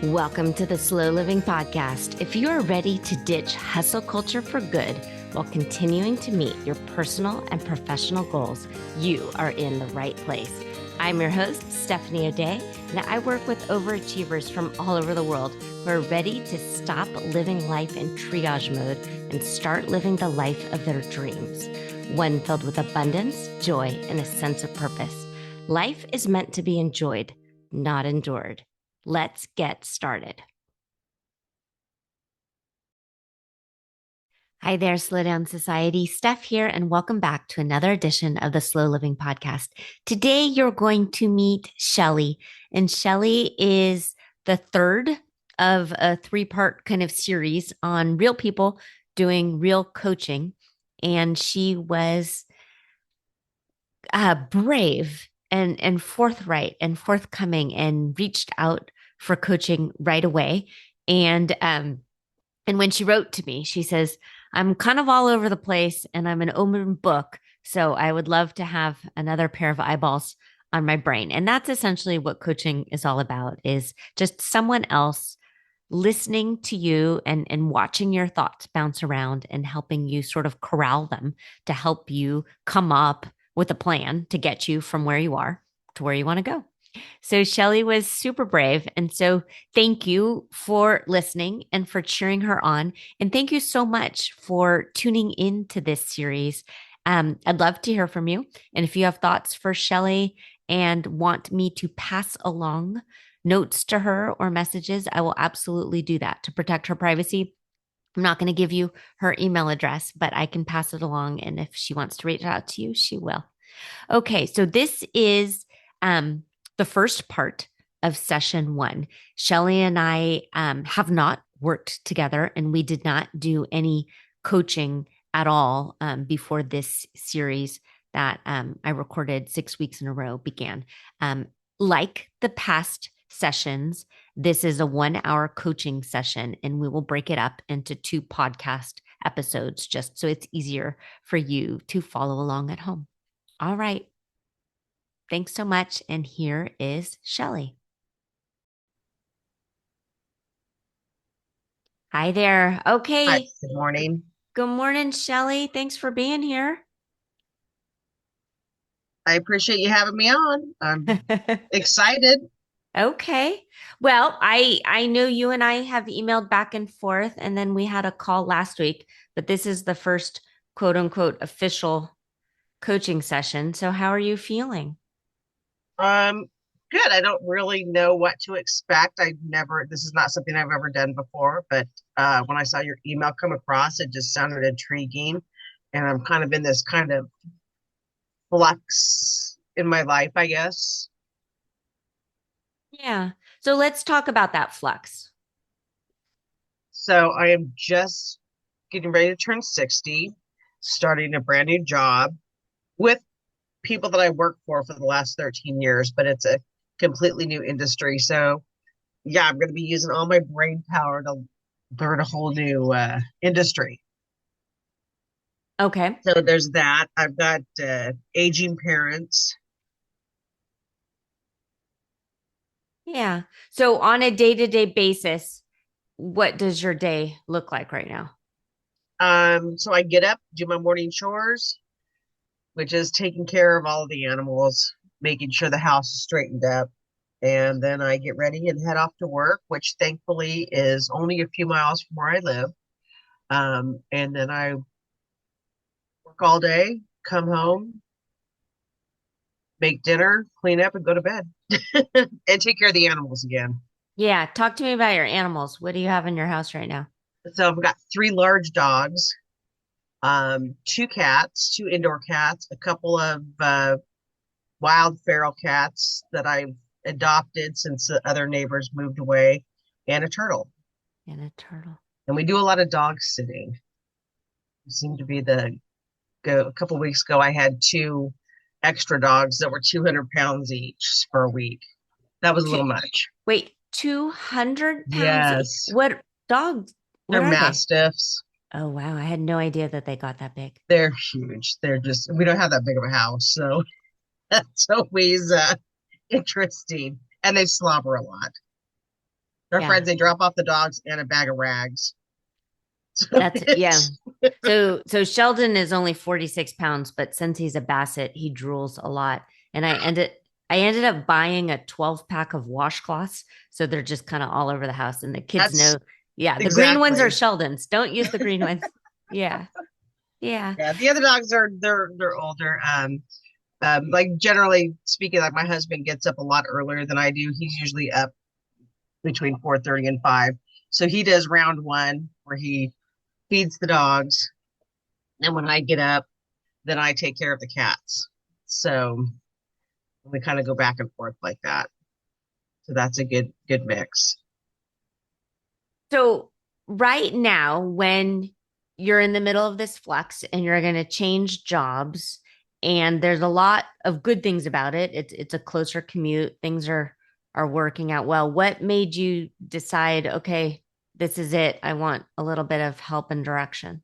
Welcome to the Slow Living Podcast. If you are ready to ditch hustle culture for good while continuing to meet your personal and professional goals, you are in the right place. I'm your host, Stephanie O'Day, and I work with overachievers from all over the world who are ready to stop living life in triage mode and start living the life of their dreams, one filled with abundance, joy, and a sense of purpose. Life is meant to be enjoyed, not endured. Let's get started. Hi there, Slow Down Society. Steph here, and welcome back to another edition of the Slow Living Podcast. Today, you're going to meet Shelly, and Shelly is the third of a three-part kind of series on real people doing real coaching, and she was brave and forthright and forthcoming and reached out for coaching right away. And when she wrote to me, she says, I'm kind of all over the place and I'm an open book. So I would love to have another pair of eyeballs on my brain. And that's essentially what coaching is all about, is just someone else listening to you and watching your thoughts bounce around and helping you sort of corral them to help you come up with a plan to get you from where you are to where you want to go. So Shelly was super brave. And so thank you for listening and for cheering her on. And thank you so much for tuning into this series. I'd love to hear from you. And if you have thoughts for Shelly and want me to pass along notes to her or messages, I will absolutely do that to protect her privacy. I'm not going to give you her email address, but I can pass it along. And if she wants to reach out to you, she will. Okay, so this is the first part of session one. Shelly and I have not worked together, and we did not do any coaching at all before this series that I recorded 6 weeks in a row began. Like the past sessions, this is a 1 hour coaching session, and we will break it up into 2 podcast episodes just so it's easier for you to follow along at home. All right. Thanks so much. And here is Shelly. Hi there. Okay. Hi, good morning. Good morning, Shelly. Thanks for being here. I appreciate you having me on. I'm excited. Okay. Well, I know you and I have emailed back and forth, and then we had a call last week, but this is the first quote unquote official coaching session. So how are you feeling? Um, Good. I don't really know what to expect. This is not something I've ever done before, but when I saw your email come across, it just sounded intriguing. And I'm kind of in this kind of flux in my life, I guess. Yeah. So let's talk about that flux. So I am just getting ready to turn 60, starting a brand new job with people that I worked for the last 13 years, but it's a completely new industry. So, yeah, I'm going to be using all my brain power to learn a whole new industry. Okay. So, there's that. I've got aging parents. Yeah. So on a day-to-day basis, what does your day look like right now? So, I get up, do my morning chores, which is taking care of all of the animals, making sure the house is straightened up. And then I get ready and head off to work, which thankfully is only a few miles from where I live. And then I work all day, come home, make dinner, clean up, and go to bed and take care of the animals again. Yeah. Talk to me about your animals. What do you have in your house right now? So I've got 3 large dogs, 2 cats, 2 indoor cats, a couple of wild feral cats that I've adopted since the other neighbors moved away, and a turtle. And a turtle. And we do a lot of dog sitting. It seemed to be a couple of weeks ago, I had 2 extra dogs that were 200 pounds each for a week. That was a Two, little much. wait, 200 pounds? Yes, What dogs? What they're are they? mastiffs. Oh, wow. I had no idea that they got that big. They're huge. We don't have that big of a house. So that's always interesting. And they slobber a lot. Our Yeah. friends, they drop off the dogs and a bag of rags. So That's yeah. it's So Sheldon is only 46 pounds, but since he's a basset, he drools a lot. And I ended up buying a 12 pack of washcloths. So they're just kind of all over the house. And the kids that's know, yeah, the green ones are exactly. Sheldon's. Don't use the green ones. Yeah. Yeah. Yeah, the other dogs are they're older. Like generally speaking, like my husband gets up a lot earlier than I do. He's usually up between 4:30 and 5. So he does round one where he feeds the dogs. And when I get up, then I take care of the cats. So we kind of go back and forth like that. So that's a good mix. So right now, when you're in the middle of this flux and you're going to change jobs, and there's a lot of good things about it. It's a closer commute. Things are working out well. What made you decide, okay, this is it. I want a little bit of help and direction.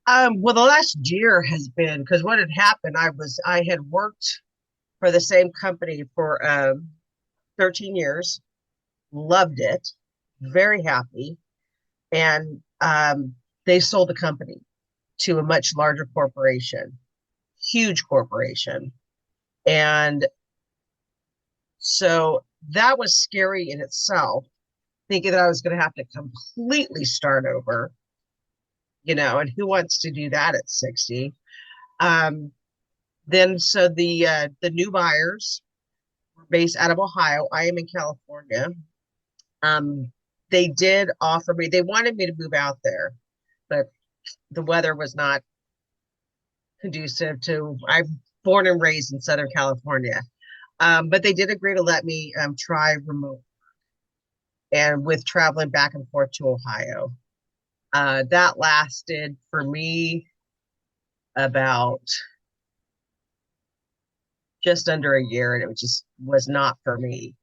Well, the last year has been because what had happened, I had worked for the same company for 13 years, loved it, very happy, and they sold the company to a much larger corporation, huge corporation, and so that was scary in itself, thinking that I was going to have to completely start over, and who wants to do that at 60? Um, then so the new buyers were based out of Ohio. I am in California. Um, they did offer me, they wanted me to move out there, but the weather was not conducive to, I'm born and raised in Southern California. But they did agree to let me try remote and with traveling back and forth to Ohio. That lasted for me about just under a year, and it just was not for me.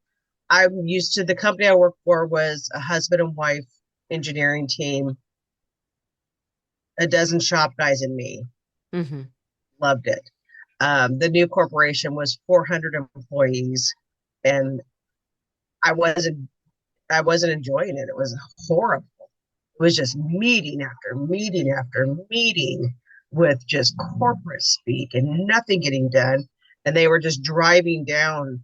I'm used to the company I worked for was a husband and wife engineering team, a dozen shop guys and me. Hmm. Loved it. The new corporation was 400 employees, and I wasn't I wasn't enjoying it. It was horrible. It was just meeting after meeting after meeting with just corporate speak and nothing getting done. And they were just driving down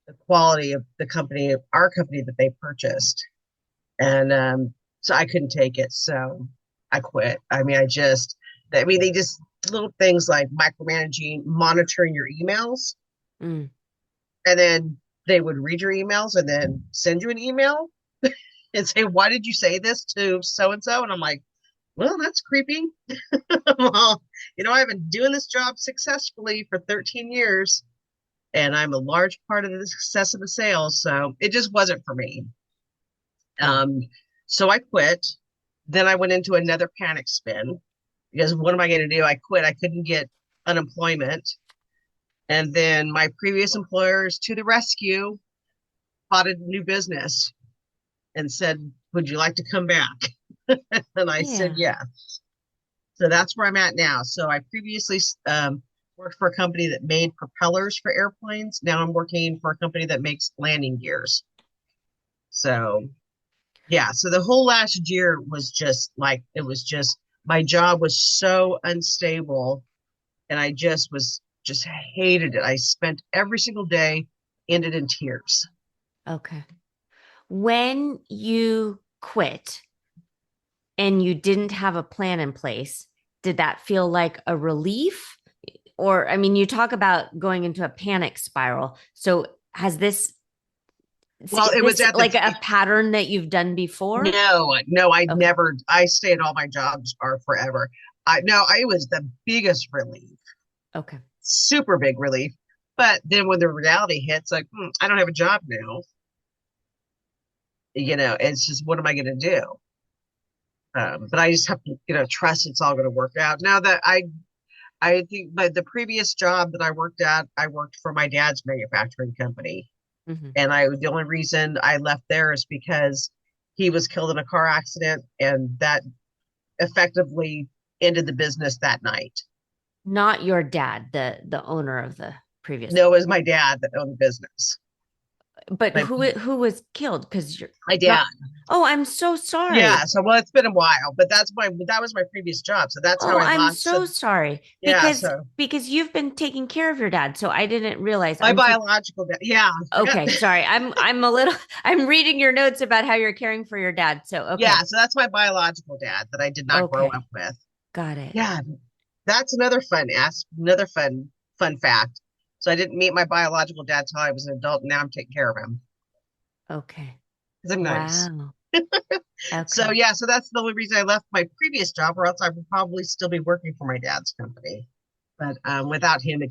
the quality of the company, our company that they purchased. And so I couldn't take it. So I quit. They just little things like micromanaging, monitoring your emails. Mm. And then they would read your emails and then send you an email and say, "Why did you say this to so and so?" And I'm like, "Well, that's creepy." Well, I've been doing this job successfully for 13 years, and I'm a large part of the success of the sales. So it just wasn't for me. Yeah. Um, so I quit. Then I went into another panic spin because what am I going to do? I quit. I couldn't get unemployment. And then my previous employers to the rescue, bought a new business and said, "Would you like to come back?" And I said, Yeah. "Yeah." So that's where I'm at now. So I previously worked for a company that made propellers for airplanes. Now I'm working for a company that makes landing gears. So yeah, so the whole last year was just like, it was just, my job was so unstable and I just hated it. I spent every single day ended in tears. Okay. When you quit and you didn't have a plan in place, did that feel like a relief? Or, I mean, you talk about going into a panic spiral. So, Well, is it was this at the like a pattern that you've done before? no, Okay. I stayed all my jobs are forever. It was the biggest relief, Okay. super big relief. But then when the reality hits, like, I don't have a job now. It's just, what am I going to do? But I just have to, trust it's all going to work out. Now that I think, but the previous job that I worked at, I worked for my dad's manufacturing company. Hmm. And the only reason I left there is because he was killed in a car accident and that effectively ended the business that night. Not your dad, the owner of the previous. No, it was my dad that owned the business. But My who was killed? Because you're my not. dad. Oh, I'm so Yeah, sorry. so well, it's been a while, but that was my previous job. So that's how Oh, I I'm lost. So so sorry yeah, so because you've been taking care of your dad, so I didn't realize. my I'm so biological dad. Yeah, I forgot. okay. Sorry, I'm a little. I'm reading your notes about how you're caring for your dad. So Yeah, okay, so that's my biological dad that I did not grow up okay, with. got it. Yeah, that's another fun fact. So I didn't meet my biological dad till I was an adult, and now I'm taking care of him Okay, because I'm nice. wow. So Okay, yeah, so that's the only reason I left my previous job, or else I would probably still be working for my dad's company. But without him,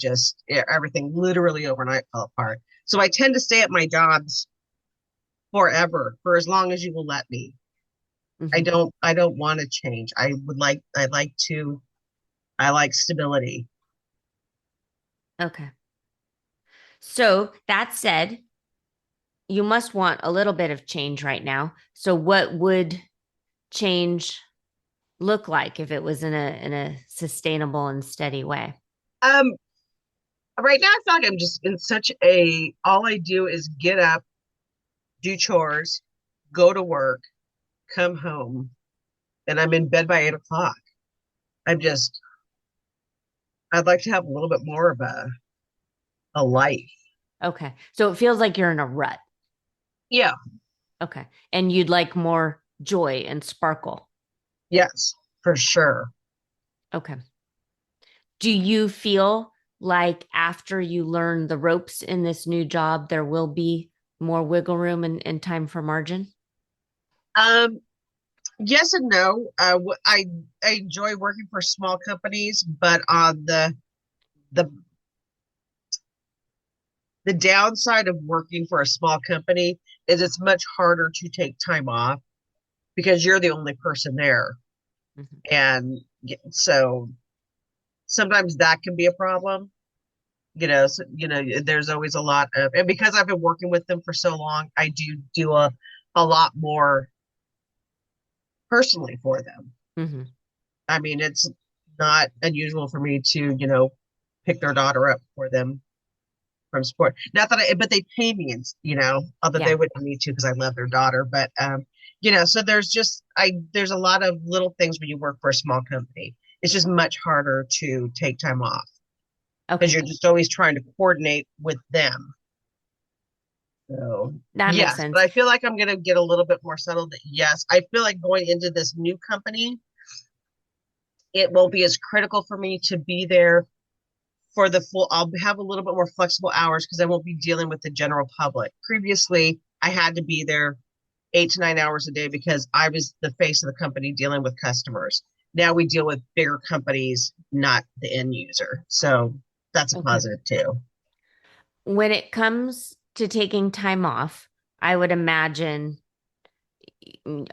everything literally overnight fell apart. So I tend to stay at my jobs forever, for as long as you will let me. hmm I don't want to change. I like stability. okay. So that said, you must want a little bit of change right now. So what would change look like if it was in a sustainable and steady way? Um, right now I feel like I'm just in such all I do is get up, do chores, go to work, come home, and I'm in bed by 8 o'clock. I'm just I'd like to have a little bit more of a life. Okay. So it feels like you're in a rut. Yeah, Okay. And you'd like more joy and sparkle. yes, for sure. Okay. Do you feel like after you learn the ropes in this new job, there will be more wiggle room and time for margin? Um, yes and no. I enjoy working for small companies, but on the the downside of working for a small company is it's much harder to take time off because you're the only person there, Mhm. and so sometimes that can be a problem. There's always a lot of, and because I've been working with them for so long, I do a lot more personally for them. Mhm. I mean, it's not unusual for me to, pick their daughter up for them from sport. Not that but they pay me, and although they Yeah, wouldn't need to because I love their daughter. But so there's a lot of little things when you work for a small company. It's just much harder to take time off because okay. you're just always trying to coordinate with them. So That makes yes, but sense. I feel like I'm gonna get a little bit more settled. Yes, I feel like going into this new company, it won't be as critical for me to be there for the full. I'll have a little bit more flexible hours because I won't be dealing with the general public. Previously, I had to be there 8 to 9 hours a day because I was the face of the company dealing with customers. Now we deal with bigger companies, not the end user. So that's a Okay. positive too. When it comes to taking time off, I would imagine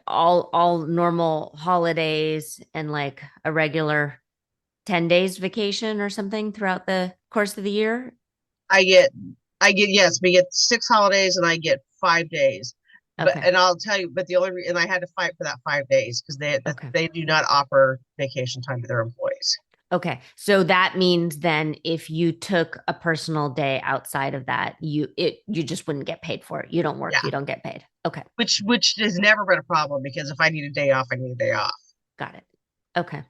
all normal holidays and like a regular 10 days vacation or something throughout the course of the year. I get, yes, we get 6 holidays and I get 5 days. But Okay. and I'll tell you, but and I had to fight for that 5 days because Okay. they do not offer vacation time to their employees. Okay. So that means then if you took a personal day outside of that, you just wouldn't get paid for it. You don't work, Yeah, you don't get paid. Okay. which has never been a problem because if I need a day off, I need a day off. Got it. Okay.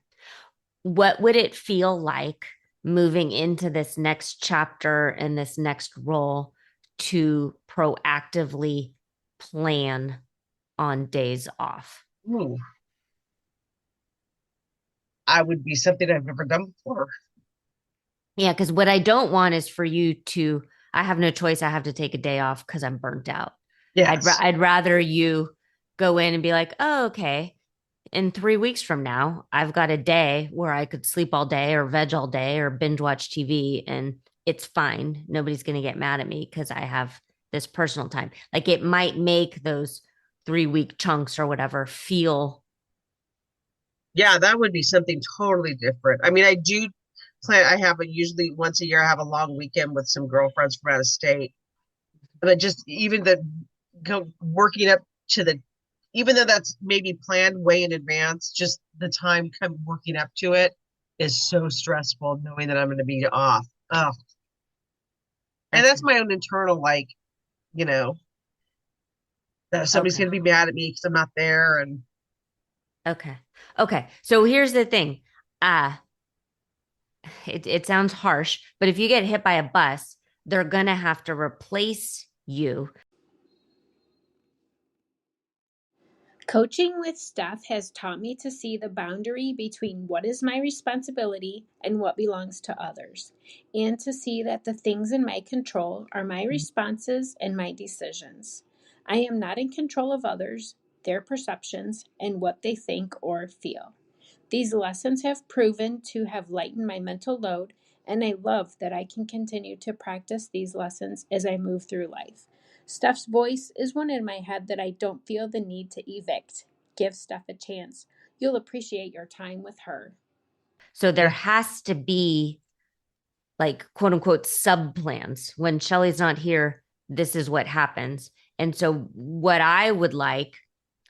What would it feel like moving into this next chapter and this next role to proactively plan on days off? Ooh, I would be something I've never done before. Yeah, because what I don't want is for you to, I have no choice. I have to take a day off because I'm burnt out. Yes. I'd rather you go in and be like, oh, okay. In 3 weeks from now, I've got a day where I could sleep all day or veg all day or binge watch TV and it's fine. Nobody's going to get mad at me because I have this personal time. Like it might make those 3 week chunks or whatever feel. Yeah, that would be something totally different. I mean, I do plan, I have usually once a year, I have a long weekend with some girlfriends from out of state. But just even the working up to even though that's maybe planned way in advance, just the time come working up to it is so stressful knowing that I'm going to be off. Oh, and that's Okay. my own internal, like, you know, that somebody's Okay. going to be mad at me because I'm not there. And Okay. Okay. So here's the thing. Uh, it sounds harsh, but if you get hit by a bus, they're gonna have to replace you. Coaching with Steph has taught me to see the boundary between what is my responsibility and what belongs to others, and to see that the things in my control are my responses and my decisions. I am not in control of others, their perceptions, and what they think or feel. These lessons have proven to have lightened my mental load, and I love that I can continue to practice these lessons as I move through life. Steph's voice is one in my head that I don't feel the need to evict. Give Steph a chance. You'll appreciate your time with her. So there yeah, has to be like quote unquote sub plans. When Shelly's not here, this is what happens. And so what I would like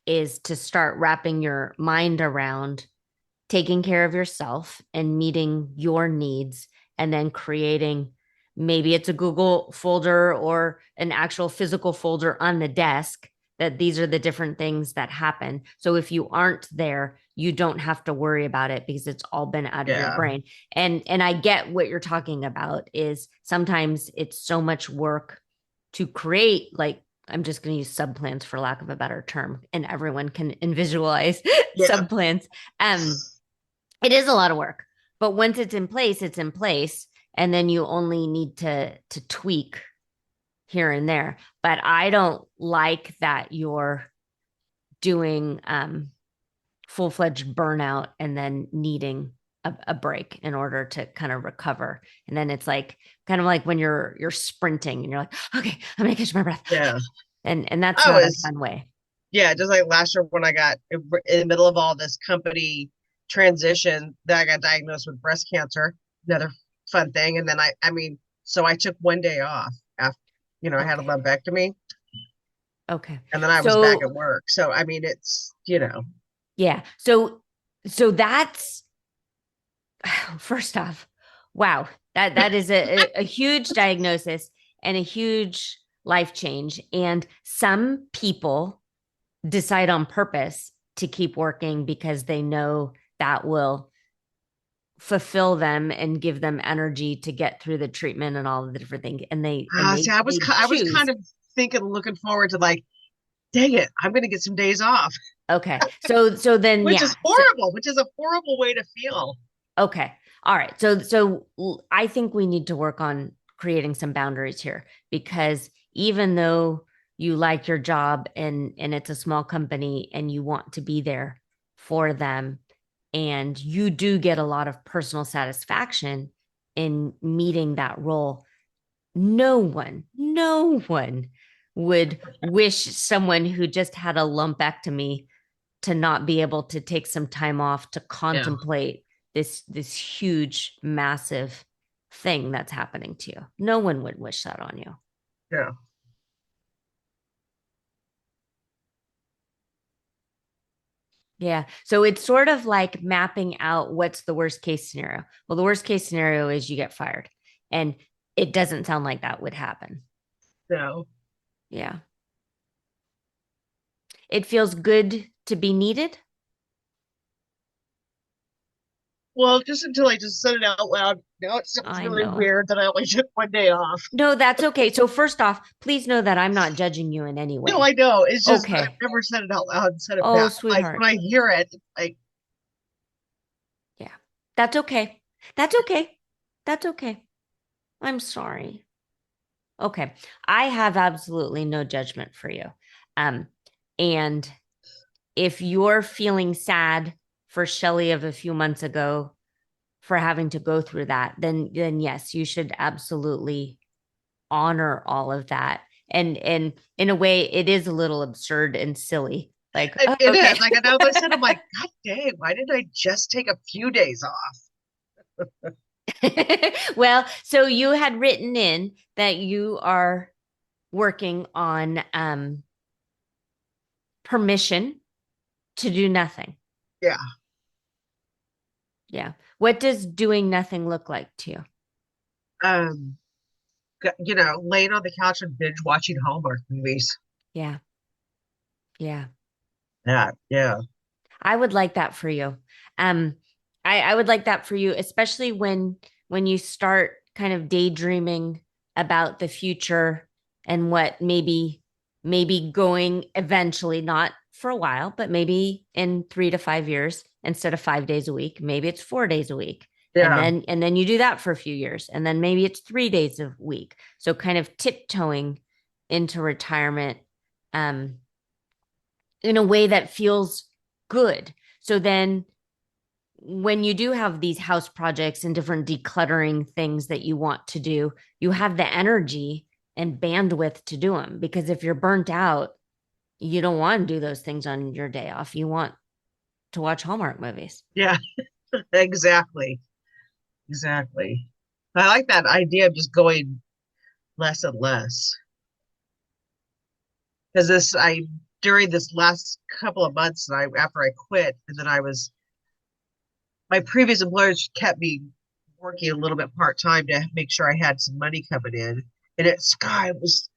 is to start wrapping your mind around taking care of yourself and meeting your needs, and then creating, maybe it's a Google folder or an actual physical folder on the desk, that these are the different things that happen. So if you aren't there, you don't have to worry about it because it's all been out of your yeah, brain. And I get what you're talking about, is sometimes it's so much work to create, like, I'm just going to use sub plans for lack of a better term, and everyone can visualize yeah, sub plans. It is a lot of work, but once it's in place, it's in place, and then you only need to tweak here and there. But I don't like that you're doing full-fledged burnout and then needing a break in order to kind of recover. And then it's like kind of like when you're sprinting and you're like, okay, I'm gonna catch my breath. yeah. And that's I not a was, fun way. yeah, just like last year when I got in the middle of all this company transition, that I got diagnosed with breast cancer. Another fun thing. And then I mean, so I took one day off after, I had a Okay. lumpectomy, Okay. and then I was back at So work. So I mean, it's. yeah. So that's first off, wow, that is a huge diagnosis and a huge life change. And some people decide on purpose to keep working because they know that will fulfill them and give them energy to get through the treatment and all of the different things. And they and See, they they I was kind choose. of thinking, looking forward to like, dang it, I'm going to get some days off, Okay. So then which yeah. is So horrible, which is a horrible way to feel. okay. All right. So I think we need to work on creating some boundaries here, because even though you like your job and it's a small company and you want to be there for them, and you do get a lot of personal satisfaction in meeting that role, no one would wish someone who just had a lumpectomy to not be able to take some time off to Yeah, contemplate this huge massive thing that's happening to you. No one would wish that on you. yeah. Yeah. So it's sort of like mapping out what's the worst case scenario. Well, the worst case scenario is you get fired. And it doesn't sound like that would happen. No. Yeah. It feels good to be needed. Well, just until I just said it out loud. Now it sounds I really know. weird that I only took one day off. No, that's okay. So first off, please know that I'm not judging you in any No, way. I know. It's just I've Okay. never said it out loud and said it Oh, back. Like sweetheart. when I hear it, it's like, Yeah. That's okay. That's okay. That's okay. I'm sorry. Okay. I have absolutely no judgment for you. Um, and if you're feeling sad for Shelly of a few months ago for having to go through that, then yes, you should absolutely honor all of that. And in a way, it is a little absurd and silly. Like, oh, it okay. is. Like now that I said, I'm like, God dang, why didn't I just take a few days off? Well, so you had written in that you are working on permission to do nothing. Yeah. Yeah. What does doing nothing look like to you? Um, laying on the couch and binge watching Hallmark movies. Yeah. Yeah. Yeah. I would like that for you. Um, I would like that for you, especially when you start kind of daydreaming about the future and what maybe going eventually, not for a while, but maybe in 3 to 5 years, instead of 5 days a week, maybe it's 4 days a week. Yeah. And then you do that for a few years. And then maybe it's 3 days a week. So kind of tiptoeing into retirement um in a way that feels good. So then when you do have these house projects and different decluttering things that you want to do, you have the energy and bandwidth to do them. Because if you're burnt out, you don't want to do those things on your day off. You want to watch Hallmark movies. Yeah. Exactly. Exactly. I like that idea of just going less and less. Because during this last couple of months, after I quit, and then my previous employers kept me working a little bit part time to make sure I had some money coming in. And it was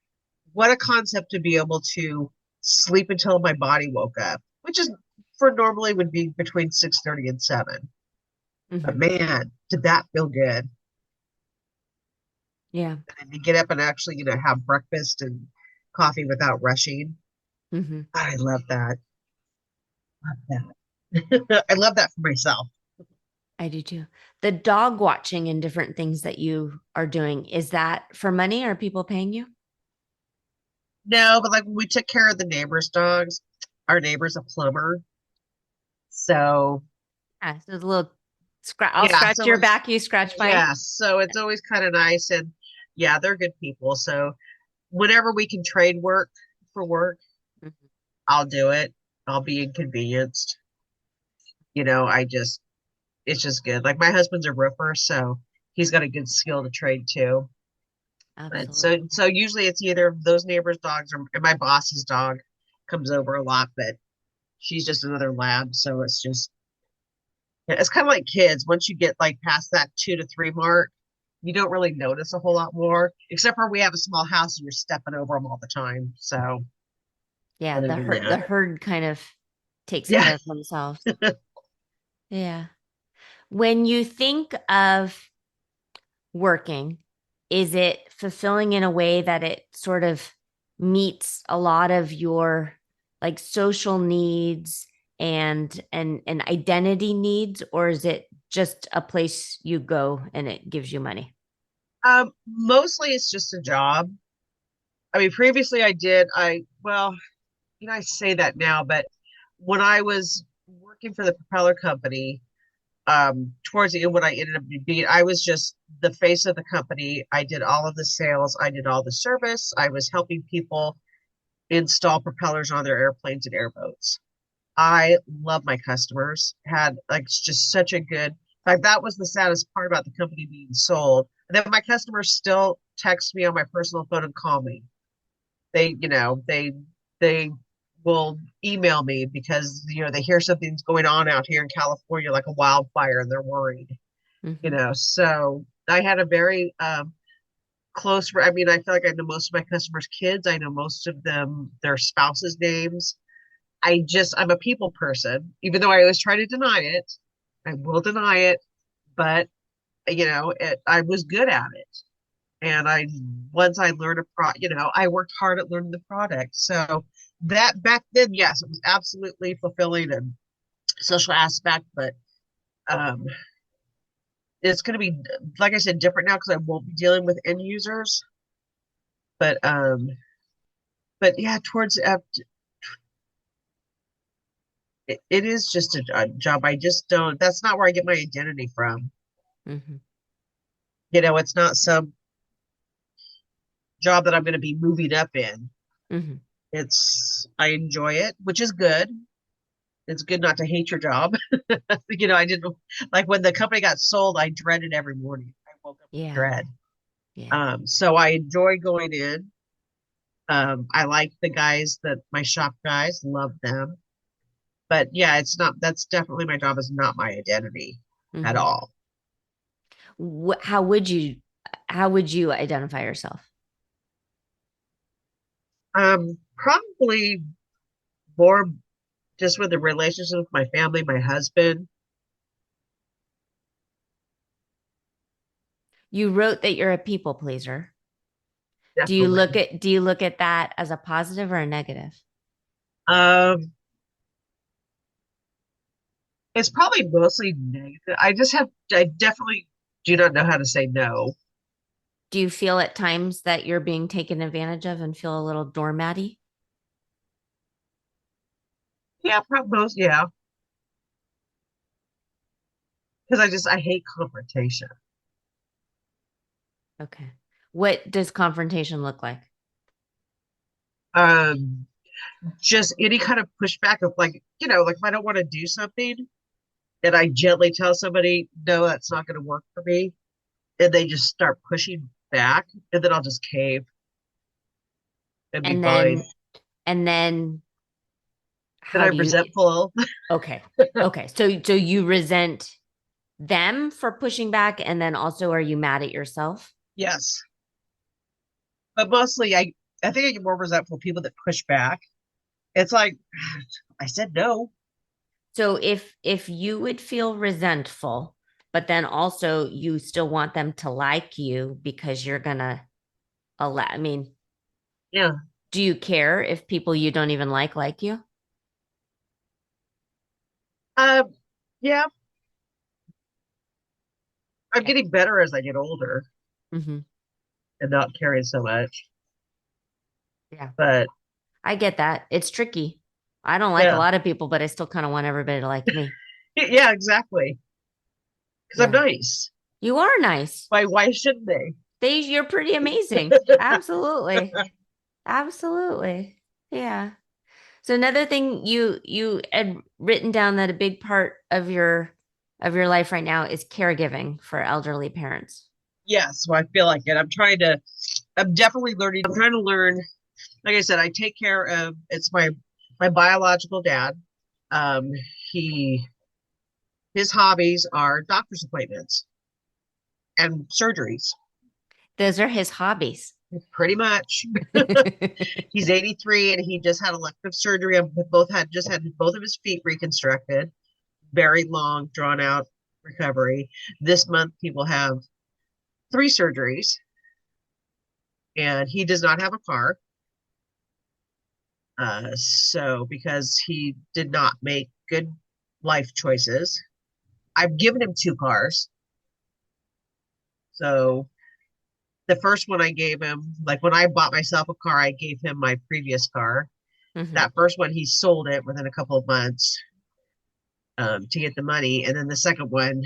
what a concept to be able to sleep until my body woke up, which is for normally would be between 6:30 and 7. But Mm-hmm. man, did that feel good. Yeah. And to get up and actually, have breakfast and coffee without rushing. Mm-hmm. I love that. Love that. I love that for myself. I do too. The dog watching and different things that you are doing, is that for money? Are people paying you? No, but like when we took care of the neighbor's dogs, our neighbor's a plumber. So Yeah. So it's a little I'll yeah, scratch so your back, you scratch mine. it's always kind of nice, and yeah, they're good people. So whenever we can trade work for work, Mhm. I'll do it. I'll be inconvenienced. It's just good. Like my husband's a roofer, so he's got a good skill to trade too. But so Absolutely. so usually it's either those neighbors' dogs or my boss's dog comes over a lot, but she's just another lab, so it's kind of like kids. Once you get like past that 2 to 3 mark, you don't really notice a whole lot more, except for we have a small house and you're stepping over them all the time. So Yeah, other than the that, herd kind of takes yeah. care of themselves. Yeah. When you think of working, is it fulfilling in a way that it sort of meets a lot of your like social needs and identity needs, or is it just a place you go and it gives you money? Mostly it's just a job. I mean, previously well, I say that now, but when I was working for the propeller company, towards the end, what I ended up being, I was just the face of the company. I did all of the sales, I did all the service, I was helping people install propellers on their airplanes and airboats. I love my customers. Had like just such a good, like that was the saddest part about the company being sold. And then my customers still text me on my personal phone and call me. They will email me because they hear something's going on out here in California like a wildfire and they're worried. Mm-hmm. So I had a very I mean, I feel like I know most of my customers' kids. I know most of them, their spouses' names. I'm a people person, even though I always try to deny it. I will deny it, but I was good at it. And once I learned I worked hard at learning the product. So that back then, yes, it was absolutely fulfilling and social aspect, but um, it's going to be, like I said, different now because I won't be dealing with end users. But but yeah, towards it is just a job. I just don't. That's not where I get my identity from. Mm-hmm. It's not some job that I'm going to be moving up in. Mm-hmm. I enjoy it, which is good. It's good not to hate your job. I didn't like when the company got sold, I dreaded every morning. I woke up with Yeah. dread. Yeah. So I enjoy going in. I like the guys that my shop guys love them. But yeah, that's definitely my job is not my identity at Mm-hmm. all. How would you How would you identify yourself? Probably more just with the relationship with my family, my husband, You wrote that you're a people pleaser. definitely. Do you look at that as a positive or a negative? Um, it's probably mostly negative. I definitely do not know how to say no. Do you feel at times that you're being taken advantage of and feel a little doormatty? Yeah, probably most, yeah, because I hate confrontation. Okay. What does confrontation look like? Um, just any kind of pushback of like, like if I don't want to do something and I gently tell somebody, no, that's not going to work for me, and they just start pushing back, and then I'll just cave and be And fine. and then Then how I'm do you, resentful. okay. Okay. So you resent them for pushing back, and then also are you mad at yourself? Yes, but mostly I think I get more resentful people that push back. It's like I said no. So if you would feel resentful, but then also you still want them to like you because you're gonna allow, I mean, Yeah. do you care if people you don't even like you? Um. Yeah. I'm Okay. getting better as I get older Hmm. and not caring so much. Yeah. But I get that. It's tricky. I don't like a yeah, lot of people, but I still kind of want everybody to like me. yeah, exactly. Because I'm Yeah. nice. You are nice. Why shouldn't they? You're pretty amazing. Absolutely. Absolutely. Yeah. So another thing you had written down that a big part of your life right now is caregiving for elderly parents. Yes, well, I feel like it. I'm definitely learning. I'm trying to learn. Like I said, I take care of. It's my biological dad. Um, he his hobbies are doctor's appointments and surgeries. Those are his hobbies. Pretty much. He's 83 and he just had elective surgery. Just had both of his feet reconstructed. Very long, drawn out recovery. This month he will have three surgeries, and he does not have a car. So because he did not make good life choices, I've given him two cars. So the first one I gave him, like when I bought myself a car, I gave him my previous car. Hmm. That first one, he sold it within a couple of months to get the money. And then the second one,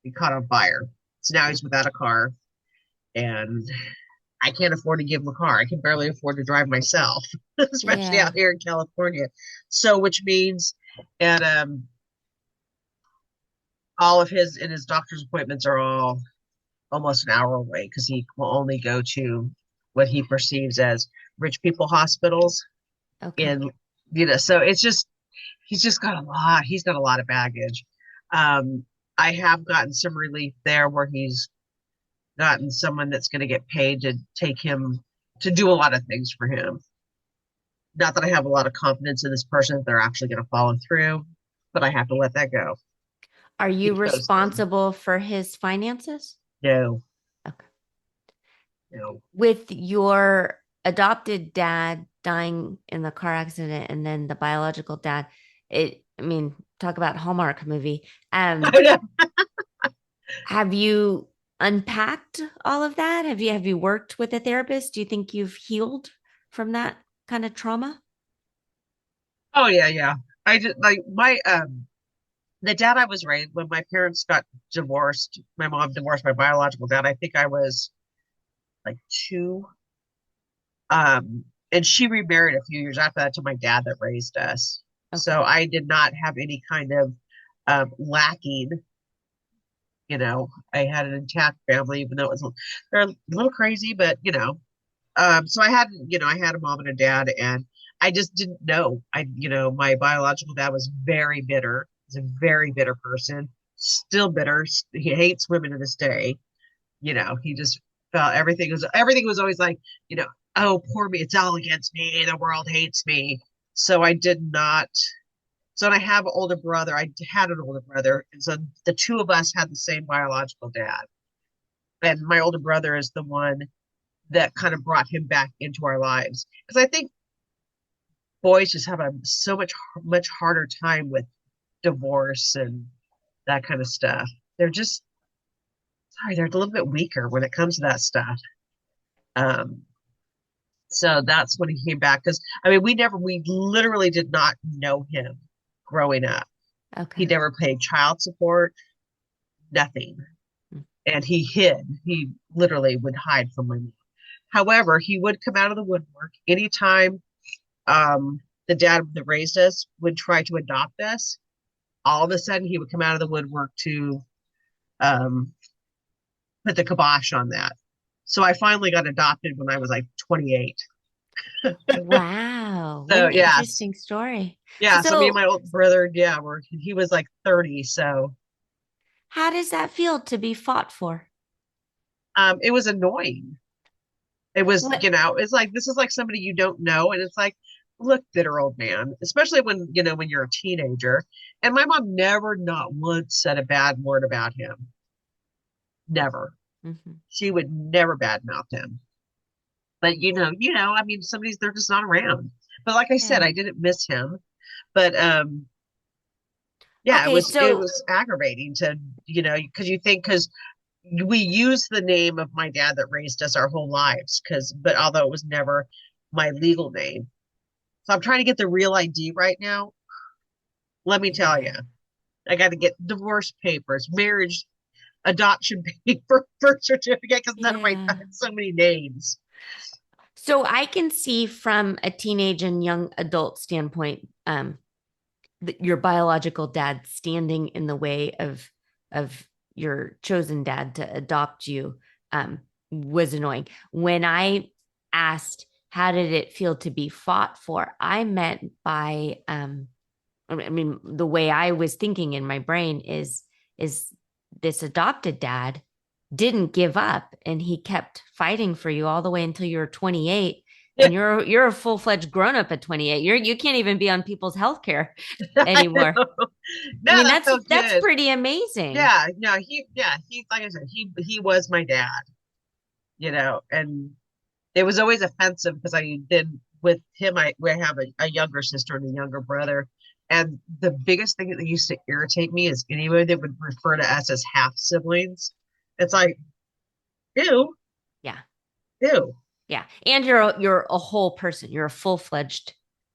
he caught on fire. So now he's without a car, and I can't afford to give him a car. I can barely afford to drive myself, especially Yeah. out here in California. So, which means, and all of his doctor's appointments are all almost an hour away because he will only go to what he perceives as rich people hospitals. Okay. In so it's just he's just got a lot. He's got a lot of baggage. Um, I have gotten some relief there where he's gotten someone that's going to get paid to take him to do a lot of things for him. Not that I have a lot of confidence in this person that they're actually going to follow through, but I have to let that go. Are you He chose them. responsible for his finances? No, Okay. no. With your adopted dad dying in the car accident and then the biological dad, I mean, talk about Hallmark movie. Have you unpacked all of that? Have you worked with a therapist? Do you think you've healed from that kind of trauma? Oh yeah, yeah. I just like my the dad I was raised when my parents got divorced. My mom divorced my biological dad. I think I was like two. And she remarried a few years after that to my dad that raised us. So Okay. I did not have any kind of lacking. I had an intact family, even though they're a little crazy, but so I had a mom and a dad, and I just didn't know. My biological dad was very bitter. He's a very bitter person, still bitter. He hates women to this day. He just felt everything was always like, you know, oh, poor me, it's all against me, the world hates me. So I did not. So and I have an older brother. I had an older brother, and so the two of us had the same biological dad. And my older brother is the one that kind of brought him back into our lives. Because I think boys just have a so much harder time with divorce and that kind of stuff. They're just sorry, they're a little bit weaker when it comes to that stuff. Um, so that's when he came back. Because I mean, we literally did not know him growing up. He Okay. never paid child support, nothing. And he hid. He literally would hide from my mom. However, he would come out of the woodwork anytime the dad that raised us would try to adopt us. All of a sudden, he would come out of the woodwork to um, put the kibosh on that. So I finally got adopted when I was like 28. Wow. What So an yes, interesting story. yeah. So me and So, my old brother, yeah, he was like 30. So how does that feel to be fought for? it was annoying. It was, What? it's like this is like somebody you don't know, and it's like, look, bitter old man, especially when you're a teenager. And my mom never, not once, said a bad word about him. Never. Mhm. She would never badmouth him. But I mean, somebody's they're just not around. But like I said, Yeah. I didn't miss him. But yeah, it Okay, was it so was aggravating to, because we use the name of my dad that raised us our whole lives, but although it was never my legal name. So I'm trying to get the real ID right now. Let me tell you, yeah. I got to get divorce papers, marriage, adoption paper, birth certificate, because none of my Yeah. so many names. So I can see from a teenage and young adult standpoint, your biological dad standing in the way of your chosen dad to adopt you um, was annoying. When I asked, how did it feel to be fought for? I meant by, I mean, the way I was thinking in my brain is this adopted dad didn't give up and he kept fighting for you all the way until you were 28 and you're a full-fledged grown-up at 28. You can't even be on people's health care I anymore. know. I No, mean, that felt that's good. pretty amazing. Yeah, no, he, like I said, he was my dad, and it was always offensive because I did with him. We have a younger sister and a younger brother, and the biggest thing that used to irritate me is anybody that would refer to us as half siblings. It's like, ew, Yeah. ew, Yeah. And you're a whole person. You're a full-fledged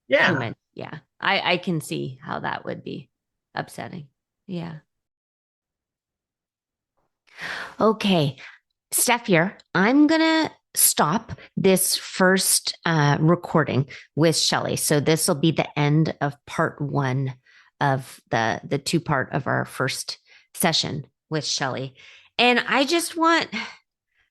yeah. human. Yeah. I can see how that would be upsetting. Yeah. Okay. Steph here. I'm going to stop this first recording with Shelly. So this will be the end of part one of the two part of our first session with Shelly. And I just want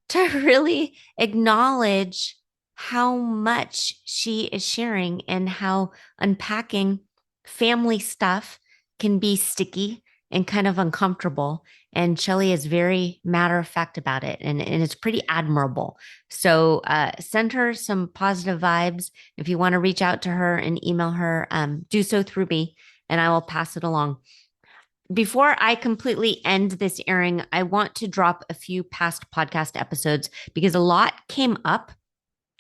to really acknowledge how much she is sharing and how unpacking family stuff can be sticky and kind of uncomfortable. And Shelly is very matter of fact about it, and it's pretty admirable. So send her some positive vibes. If you want to reach out to her and email her, do so through me, and I will pass it along. Before I completely end this airing, I want to drop a few past podcast episodes because a lot came up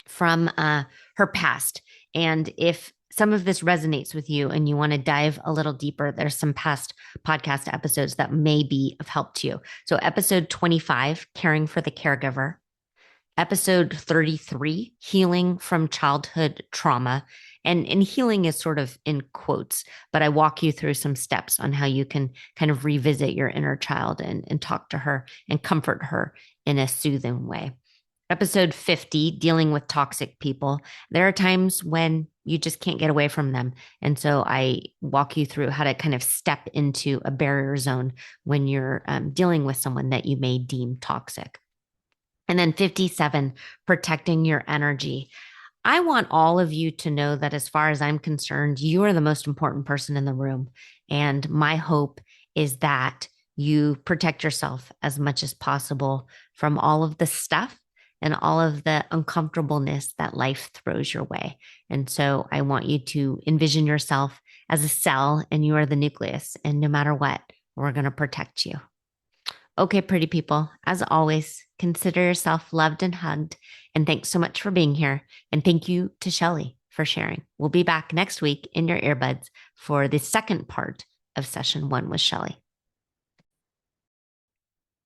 from her past. And if some of this resonates with you and you want to dive a little deeper, there's some past podcast episodes that may be of help to you. So, episode 25, Caring for the Caregiver, episode 33, Healing from Childhood Trauma. And healing is sort of in quotes, but I walk you through some steps on how you can kind of revisit your inner child and talk to her and comfort her in a soothing way. Episode 50, Dealing with Toxic People. There are times when you just can't get away from them. And so I walk you through how to kind of step into a barrier zone when you're dealing with someone that you may deem toxic. And then 57, Protecting Your Energy. I want all of you to know that as far as I'm concerned, you are the most important person in the room. And my hope is that you protect yourself as much as possible from all of the stuff and all of the uncomfortableness that life throws your way. And so I want you to envision yourself as a cell and you are the nucleus. And no matter what, we're going to protect you. Okay, pretty people, as always, consider yourself loved and hugged. And thanks so much for being here. And thank you to Shelly for sharing. We'll be back next week in your earbuds for the second part of session 1 with Shelly.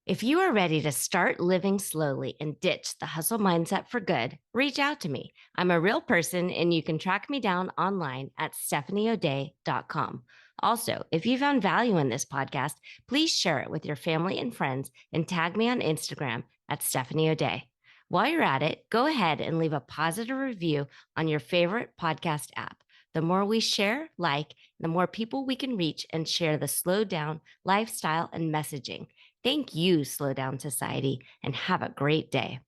If you are ready to start living slowly and ditch the hustle mindset for good, reach out to me. I'm a real person and you can track me down online at stephanieoday.com. Also, if you found value in this podcast, please share it with your family and friends and tag me on Instagram at Stephanie O'Day. While you're at it, go ahead and leave a positive review on your favorite podcast app. The more we share, the more people we can reach and share the slow down lifestyle and messaging. Thank you, Slow Down Society, and have a great day.